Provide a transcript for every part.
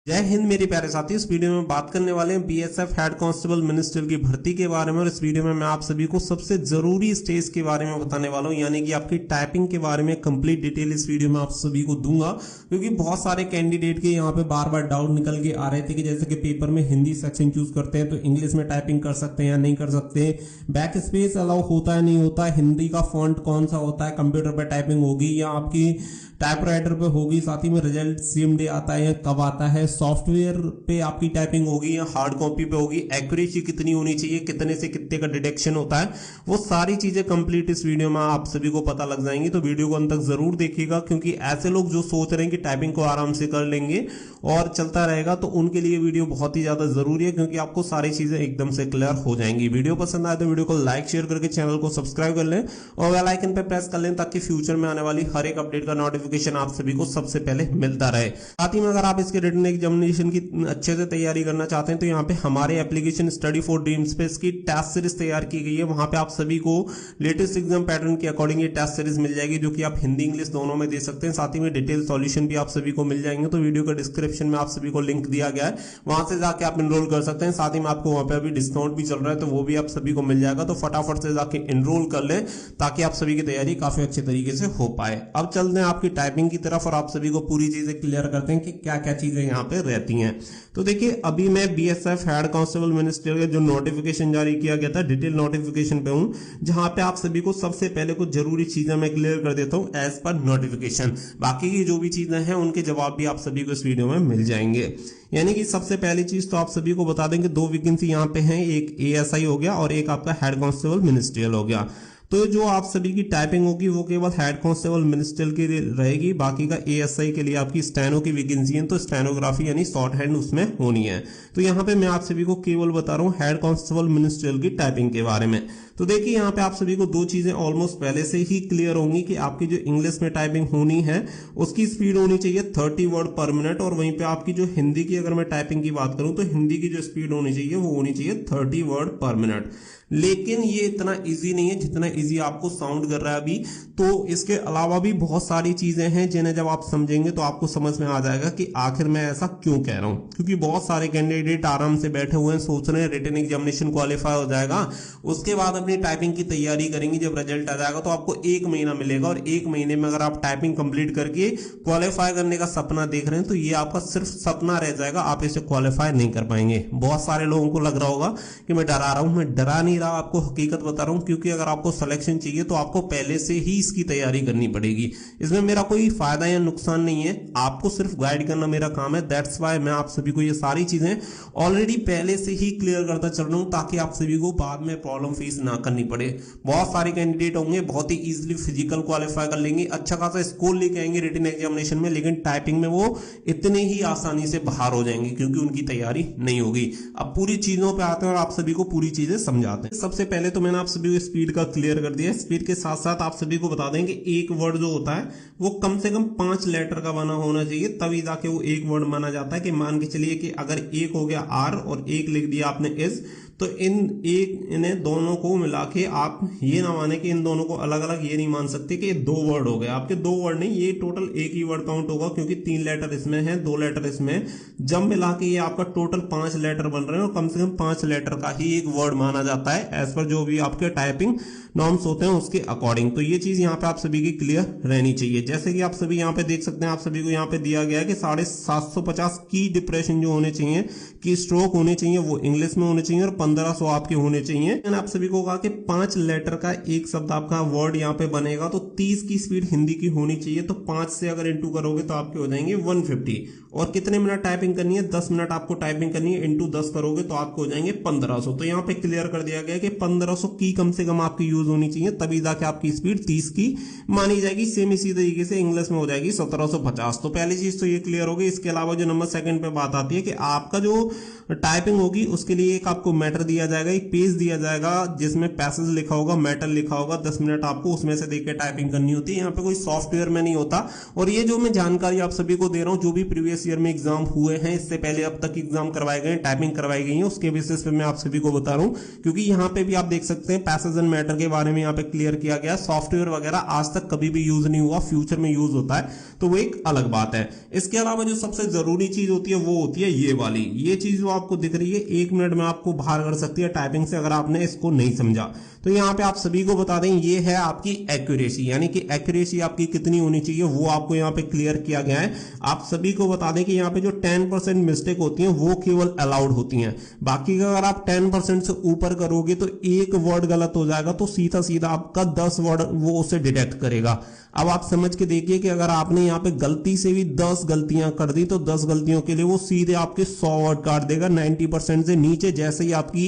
जय हिंद मेरे प्यारे साथी। इस वीडियो में बात करने वाले हैं बीएसएफ हेड कांस्टेबल मिनिस्टर की भर्ती के बारे में। और इस वीडियो में मैं आप सभी को सबसे जरूरी स्टेज के बारे में बताने वाला हूं, यानी कि आपकी टाइपिंग के बारे में कंप्लीट डिटेल इस वीडियो में आप सभी को दूंगा। क्योंकि बहुत सारे कैंडिडेट के यहाँ पे बार बार डाउट निकल के आ रहे थे कि जैसे कि पेपर में हिंदी सेक्शन चूज करते हैं तो इंग्लिश में टाइपिंग कर सकते हैं या नहीं कर सकते, बैक स्पेस अलाउ होता है नहीं होता, हिंदी का फॉन्ट कौन सा होता है, कंप्यूटर पर टाइपिंग होगी या आपकी टाइपराइटर पे होगी, साथ ही में रिजल्ट सेम डे आता है या कब आता है, सॉफ्टवेयर पे आपकी टाइपिंग होगी या हार्ड कॉपी पे होगी, एक्यूरेसी कितनी होनी चाहिए, कितने से कितने का डिटेक्शन होता है, वो सारी चीजें कंप्लीट इस वीडियो में आप सभी को पता लग जाएंगी। तो वीडियो को अंत तक जरूर देखिएगा, क्योंकि ऐसे लोग जो सोच रहे हैं कि टाइपिंग को आराम से कर लेंगे और चलता रहेगा, तो उनके लिए वीडियो बहुत ही ज्यादा जरूरी है, क्योंकि आपको सारी चीजें एकदम से क्लियर हो जाएंगी। वीडियो पसंद आए तो वीडियो को लाइक शेयर करके चैनल को सब्सक्राइब कर लें और बेल आइकन पे प्रेस कर लें, ताकि फ्यूचर में आने वाली हर एक अपडेट का नोटिफिकेशन आप सभी को सबसे पहले मिलता रहे। साथ ही में अगर आप इसके रिटन एग्जामिनेशन की अच्छे से तैयारी करना चाहते हैं तो यहाँ पे हमारे एप्लीकेशन स्टडी फॉर ड्रीम्स पे इसकी टेस्ट सीरीज तैयार की गई है। वहां पे आप सभी को लेटेस्ट एग्जाम पैटर्न के अकॉर्डिंग ये टेस्ट सीरीज मिल जाएगी, जो कि आप हिंदी इंग्लिश दोनों में दे सकते हैं। साथ ही में डिटेल सॉल्यूशन भी आप सभी को मिल जाएंगे। तो वीडियो का डिस्क्रिप्शन में आप सभी को लिंक दिया गया है, वहां से जाके आप एनरोल कर सकते हैं। साथ ही में आपको वहां पे अभी डिस्काउंट भी चल रहा है, तो वो भी आप सभी को मिल जाएगा। तो फटाफट से जाके एनरोल कर लें, ताकि आप सभी की तैयारी काफी अच्छे तरीके से हो पाए। अब चलते हैं आपकी टाइपिंग की तरफ और आप सभी को पूरी चीजें क्लियर करते हैं कि क्या क्या चीजें यहाँ पे रहती हैं। तो देखिए, अभी मैं बीएसएफ हेड कांस्टेबल मिनिस्टर का जो नोटिफिकेशन जारी किया गया था, डिटेल नोटिफिकेशन पे हूं, जहां पे आप सभी को सबसे पहले कुछ जरूरी चीजें मैं क्लियर कर देता हूं एज पर नोटिफिकेशन। बाकी की जो भी चीजें हैं उनके जवाब भी आप सभी को इस वीडियो में मिल जाएंगे। यानी कि सबसे पहली चीज तो आप सभी को बता दें कि दो वैकेंसी यहाँ पे हैं, एक एएसआई हो गया और एक आपका हेड कांस्टेबल मिनिस्ट्रियल हो गया। तो जो आप सभी की टाइपिंग होगी वो केवल हेड कांस्टेबल मिनिस्ट्रियल की रहेगी, बाकी का एएसआई के लिए आपकी स्टेनो की वैकेंसी है, तो स्टेनोग्राफी यानी शॉर्ट हैंड उसमें होनी है। तो यहाँ पे मैं आप सभी को केवल बता रहा हूँ हेड कांस्टेबल मिनिस्ट्रियल की टाइपिंग के बारे में। तो देखिए, यहाँ पे आप सभी को दो चीजें ऑलमोस्ट पहले से ही क्लियर होंगी कि आपकी जो इंग्लिश में टाइपिंग होनी है उसकी स्पीड होनी चाहिए 30 वर्ड पर मिनट, और वहीं पे आपकी जो हिंदी की अगर मैं टाइपिंग की बात करूं तो हिंदी की जो स्पीड होनी चाहिए वो होनी चाहिए 30 वर्ड पर मिनट। लेकिन ये इतना इजी नहीं है जितना इजी आपको साउंड कर रहा है अभी। तो इसके अलावा भी बहुत सारी चीजें हैं जिन्हें जब आप समझेंगे तो आपको समझ में आ जाएगा कि आखिर मैं ऐसा क्यों कह रहा हूं। क्योंकि बहुत सारे कैंडिडेट आराम से बैठे हुए हैं, सोच रहे हैं रिटन एग्जामिनेशन क्वालिफाई हो जाएगा, उसके बाद अपनी टाइपिंग की तैयारी करेंगे, जब रिजल्ट आ जाएगा तो आपको 1 महीना मिलेगा, और 1 महीने में अगर आप टाइपिंग कंप्लीट करके क्वालिफाई करने का सपना देख रहे हैं तो ये आपका सिर्फ सपना रह जाएगा, आप इसे क्वालिफाई नहीं कर पाएंगे। बहुत सारे लोगों को लग रहा होगा कि मैं डरा रहा हूं, मैं डरा नहीं रहा, आपको हकीकत बता रहा हूं। क्योंकि अगर आपको सिलेक्शन चाहिए तो आपको पहले से ही इसकी तैयारी करनी पड़ेगी। इसमें मेरा कोई फायदा या नुकसान नहीं है, आपको सिर्फ गाइड करना मेरा काम है। दैट्स वाई मैं आप सभी को ये सारी चीजें ऑलरेडी पहले से ही क्लियर करता चल रहा हूं, ताकि आप सभी को बाद में प्रॉब्लम फेस ना करनी पड़े। बहुत सारे कैंडिडेट होंगे बहुत ही इजीली फिजिकल क्वालिफाई कर लेंगे, अच्छा खासा स्कोर लेके आएंगे रिटन एग्जामिनेशन में, लेकिन टाइपिंग में वो इतने ही आसानी से बाहर हो जाएंगे क्योंकि उनकी तैयारी नहीं होगी। अब पूरी चीजों पे आते हैं और आप सभी को पूरी चीजें समझाते हैं। सबसे पहले तो मैंने आप सभी को स्पीड का क्लियर कर दिया। स्पीड के साथ साथ आप सभी को बता दें कि एक वर्ड जो होता है वो कम से कम 5 लेटर का बना होना चाहिए, तभी जाके वो एक वर्ड माना जाता है। कि मान के चलिए कि अगर एक हो गया आर और एक लिख दिया आपने इस, तो इन्हें दोनों को मिला के आप ये ना माने कि इन दोनों को अलग अलग ये नहीं मान सकते कि ये 2 वर्ड हो गए। आपके 2 वर्ड नहीं, ये टोटल एक ही वर्ड काउंट होगा, क्योंकि 3 लेटर इसमें है, 2 लेटर इसमें, जब मिला के ये आपका टोटल 5 लेटर बन रहे हैं, और कम से कम 5 लेटर का ही एक वर्ड माना जाता है एज पर जो भी आपके टाइपिंग नॉर्म्स होते हैं उसके अकॉर्डिंग। तो ये चीज यहाँ पे आप सभी की क्लियर रहनी चाहिए। जैसे कि आप सभी यहाँ पे देख सकते हैं, आप सभी को यहाँ पे दिया गया है कि 750 की डिप्रेशन जो होने चाहिए, की स्ट्रोक होने चाहिए, वो इंग्लिश में होने चाहिए, और 1500 आपके होने चाहिए। मैंने आप सभी को कहा कि 5 लेटर का एक शब्द आपका वर्ड यहाँ पे बनेगा, तो 30 की स्पीड हिंदी की होनी चाहिए। तो 5 से अगर इंटू करोगे तो आपके हो जाएंगे 150। और कितने मिनट टाइपिंग करनी है? 10 मिनट आपको टाइपिंग करनी है, इंटू 10 करोगे तो आपको हो जाएंगे 1500। तो यहाँ पे क्लियर कर दिया गया कि 1500 की कम से कम आपकी यूज होनी चाहिए, तभी जाके आपकी स्पीड 30 की मानी जाएगी। सेम इसी तरीके से इंग्लिश में हो जाएगी 1750। तो पहली चीज तो ये क्लियर होगी। इसके अलावा जो नंबर सेकंड पे बात आती है कि आपका जो टाइपिंग होगी उसके लिए एक आपको मैटर दिया जाएगा, एक पेज दिया जाएगा जिसमें पैसेज लिखा होगा, मैटर लिखा होगा, 10 मिनट आपको उसमें से देख के टाइपिंग करनी होती है। यहाँ पे कोई सॉफ्टवेयर में नहीं होता। और ये जो मैं जानकारी आप सभी को दे रहा हूँ, जो भी प्रीवियस ईयर में एग्जाम हुए हैं, इससे पहले अब तक एग्जाम करवाए गए, टाइपिंग करवाई गई है, उसके बेसिस पे मैं आप सभी को बता रहा हूँ। क्योंकि यहाँ पे भी आप देख सकते हैं पैसेज एंड मैटर के बारे में यहाँ पे क्लियर किया गया। सॉफ्टवेयर वगैरह आज तक कभी भी यूज नहीं हुआ, फ्यूचर में यूज होता है तो वो एक अलग बात है। इसके अलावा जो सबसे जरूरी चीज होती है वो होती है ये वाली, ये चीज जो आपको दिख रही है 1 मिनट में आपको बाहर कर सकती है टाइपिंग से, अगर आपने इसको नहीं समझा तो। यहाँ पे आप सभी को बता दें ये है आपकी एक्यूरेसी, यानी कि एक्यूरेसी आपकी कितनी होनी चाहिए वो आपको यहाँ पे क्लियर किया गया है। आप सभी को बता दें कि यहाँ पे जो 10% मिस्टेक होती है वो केवल अलाउड होती हैं। बाकी अगर आप 10% से ऊपर करोगे तो एक वर्ड गलत हो जाएगा तो सीधा सीधा आपका 10 वर्ड वो उसे डिटेक्ट करेगा। अब आप समझ के देखिए कि अगर आपने यहाँ पे गलती से भी 10 गलतियां कर दी तो 10 गलतियों के लिए वो सीधे आपके 100 वर्ड काट देगा। 90% से नीचे जैसे ही आपकी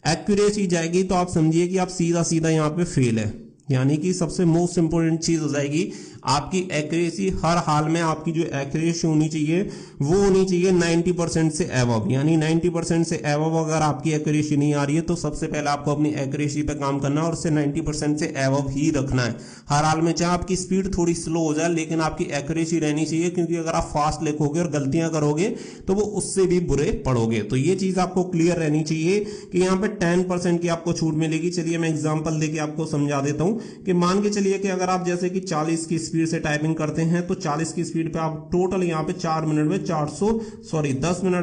एक्यूरेसी जाएगी तो आप समझिए कि आप सीधा सीधा यहाँ पे फेल है। यानी कि सबसे मोस्ट इंपोर्टेंट चीज हो जाएगी आपकी एक्यूरेसी। हर हाल में आपकी जो एक्यूरेसी होनी चाहिए वो होनी चाहिए 90% से एबव, यानी 90% से एबव अगर आपकी एक्यूरेसी नहीं आ रही है तो सबसे पहले आपको अपनी एक्यूरेसी पे काम करना है और उसे 90% से एबव ही रखना है हर हाल में। चाहे आपकी स्पीड थोड़ी स्लो हो जाए लेकिन आपकी एक्यूरेसी रहनी चाहिए, क्योंकि अगर आप फास्ट लिखोगे और गलतियां करोगे तो वो उससे भी बुरे पड़ोगे। तो ये चीज आपको क्लियर रहनी चाहिए कि यहाँ पे 10% की आपको छूट मिलेगी। चलिए मैं एग्जाम्पल देके आपको समझा देता हूं कि मान के चलिए कि अगर आप जैसे कि 40 की स्पीड से टाइपिंग करते हैं तो 40 की स्पीड पे आप टोटल यहाँ पे 10 मिनट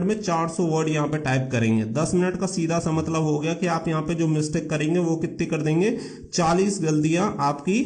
में 400 वर्ड यहाँ पे टाइप करेंगे। 10 मिनट का सीधा सा मतलब हो गया कि आप यहाँ पे जो मिस्टेक करेंगे वो कितनी कर देंगे, 40 गलतियां आपकी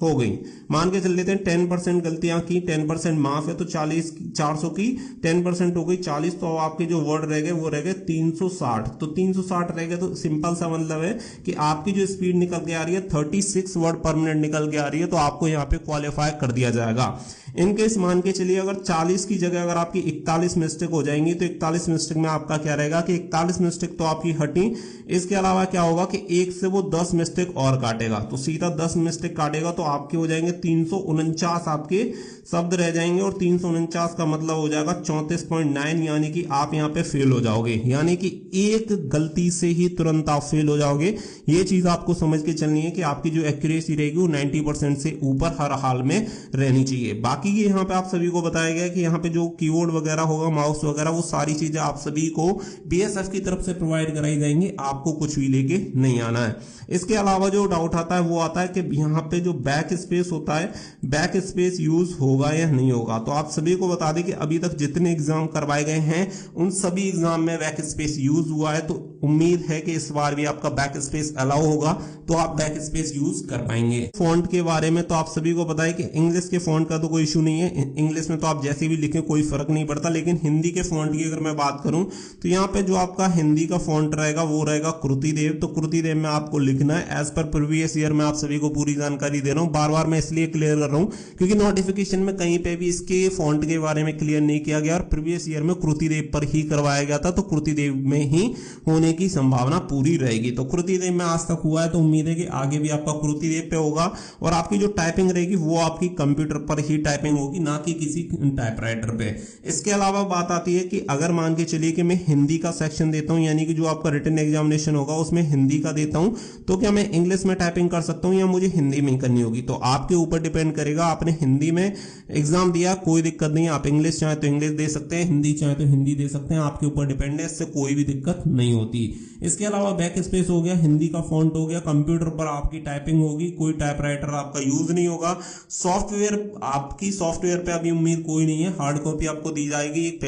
हो गई। मान के चल लेते हैं 10% गलतियां की, 10% माफ है तो 400 की 10% हो गई 40, तो आपके जो वर्ड रह गए वो रह गए 360। तो 360 रह गए तो सिंपल सा मतलब है कि आपकी जो स्पीड निकल के आ रही है 36 वर्ड पर मिनट निकल के आ रही है, तो आपको यहाँ पे क्वालिफाई कर दिया जाएगा। इनकेस मान के चलिए अगर 40 की जगह अगर आपकी 41 मिस्टेक हो जाएंगी तो 41 मिस्टेक में आपका क्या रहेगा कि 41 मिस्टेक तो आपकी हटी, इसके अलावा क्या होगा कि एक से वो 10 मिस्टेक और काटेगा, तो सीधा 10 मिस्टेक काटेगा तो आपके हो जाएंगे 349 आपके शब्द रह जाएंगे, और 349 का मतलब हो जाएगा 34.9, यानी कि आप यहाँ पे फेल हो जाओगे। यानी कि एक गलती से ही तुरंत आप फेल हो जाओगे। ये चीज आपको समझ के चलनी है कि आपकी जो एक्यूरेसी रहेगी वो 90% से ऊपर हर हाल में रहनी चाहिए। बाकी ये यहाँ पे आप सभी को बताया गया कि यहाँ पे जो कीबोर्ड वगैरह होगा, माउस वगैरह, वो सारी चीजें आप सभी को बीएसएफ की तरफ से प्रोवाइड कराई जाएंगी, आपको कुछ भी लेके नहीं आना है। इसके अलावा जो डाउट आता है वो आता है कि यहाँ पे जो बैक स्पेस होता है, बैक स्पेस यूज होगा या नहीं होगा। तो आप सभी को बता दें कि अभी तक जितने एग्जाम करवाए गए हैं उन सभी एग्जाम में बैक स्पेस यूज हुआ है, तो उम्मीद है कि इस बार भी आपका बैक स्पेस अलाउ होगा तो आप बैक स्पेस यूज कर पाएंगे। फॉन्ट के बारे में तो आप सभी को पता है कि इंग्लिश के फॉन्ट का तो कोई इशू नहीं है, इंग्लिश में तो आप जैसे भी लिखें कोई फर्क नहीं पड़ता, लेकिन हिंदी के फॉन्ट की अगर मैं बात करूं तो यहाँ पे जो आपका हिंदी का फॉन्ट रहेगा वो रहेगा कृतिदेव। तो कृतिदेव में आपको लिखना है एज पर प्रीवियस ईयर। मैं आप सभी को पूरी जानकारी दे रहा हूं, बार बार मैं इसलिए क्लियर कर रहा हूं क्योंकि नोटिफिकेशन में कहीं पे भी इसके फॉन्ट के बारे में क्लियर नहीं किया गया, और प्रीवियस ईयर में कृतिदेव पर ही करवाया गया था, तो कृतिदेव में ही होने की संभावना पूरी रहेगी। तो कृतिदेव में आज तक हुआ है तो उम्मीद है कि आगे भी आपका कृतिदेव पे होगा, और आपकी जो टाइपिंग रहेगी वो आपकी कंप्यूटर पर ही टाइपिंग होगी, ना कि किसी टाइपराइटर पे। इसके अलावा बात आती है कि अगर मान के चलिए कि मैं हिंदी का सेक्शन देता हूं, यानी कि जो आपका रिटन एग्जामिनेशन होगा उसमें हिंदी का देता हूं, तो क्या मैं इंग्लिश में टाइपिंग कर सकता हूं या मुझे हिंदी में करनी होगी? तो आपके ऊपर डिपेंड करेगा। आपने हिंदी में एग्जाम दिया, कोई दिक्कत नहीं, आप इंग्लिश चाहे तो इंग्लिश दे सकते हैं, हिंदी चाहे तो हिंदी दे सकते हैं, आपके ऊपर डिपेंड है, इससे कोई भी दिक्कत नहीं होती। इसके अलावा बैक स्पेस हो गया, हिंदी का फॉन्ट हो गया, कंप्यूटर पर आपकी टाइपिंग होगी, कोई टाइपराइटर आपका यूज नहीं होगा। सॉफ्टवेयर आपकी सॉफ्टवेयर पे अभी उम्मीद कोई नहीं है, हार्ड कॉपी आपको दी जाएगी, एक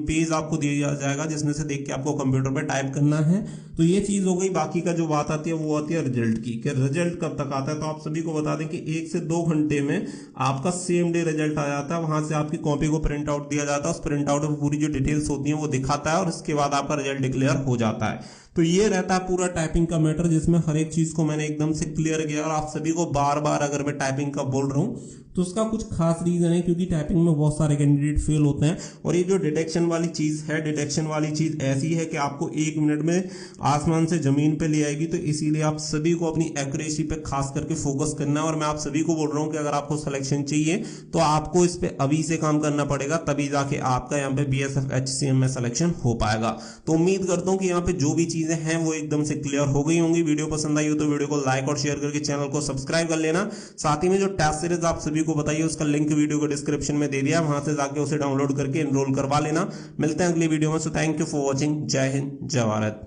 पेज आपको दिया जाएगा जिसमें से देख के आपको कंप्यूटर पे टाइप करना है। तो ये चीज हो गई। बाकी का जो बात आती है वो आती है रिजल्ट की, कि रिजल्ट कब तक आता है। तो आप सभी को बता दें कि 1 से 2 घंटे में आपका सेम डे रिजल्ट आ जाता है, वहां से आपकी कॉपी को प्रिंट आउट दिया जाता है, उस प्रिंट आउट में पूरी जो डिटेल्स होती हैं वो दिखाता है, और इसके बाद आपका रिजल्ट डिक्लेयर हो जाता है। तो ये रहता है पूरा टाइपिंग का मैटर, जिसमें हर एक चीज को मैंने एकदम से क्लियर किया। और आप सभी को बार बार अगर मैं टाइपिंग का बोल रहा हूँ तो उसका कुछ खास रीजन है, क्योंकि टाइपिंग में बहुत सारे कैंडिडेट फेल होते हैं। और ये जो डिटेक्शन वाली चीज है, डिटेक्शन वाली चीज ऐसी है कि आपको 1 मिनट में आसमान से जमीन पे ले आएगी। तो इसीलिए आप सभी को अपनी एक्यूरेसी पे खास करके फोकस करना है। और मैं आप सभी को बोल रहा हूँ कि अगर आपको सिलेक्शन चाहिए तो आपको इस पे अभी से काम करना पड़ेगा, तभी जाके आपका यहाँ पे BSF HCM में सिलेक्शन हो पाएगा। तो उम्मीद करता हूँ कि यहाँ पे जो भी चीजें हैं वो एकदम से क्लियर हो गई होंगी। वीडियो पसंद आई हो तो वीडियो को लाइक और शेयर करके चैनल को सब्सक्राइब कर लेना। साथ ही में जो टेस्ट सीरीज आप सभी को बताइए उसका लिंक वीडियो को डिस्क्रिप्शन में दे दिया, वहां से जाके उसे डाउनलोड करके एनरोल करवा लेना। मिलते हैं अगली वीडियो में। So thank you for watching. जय हिंद, जय भारत।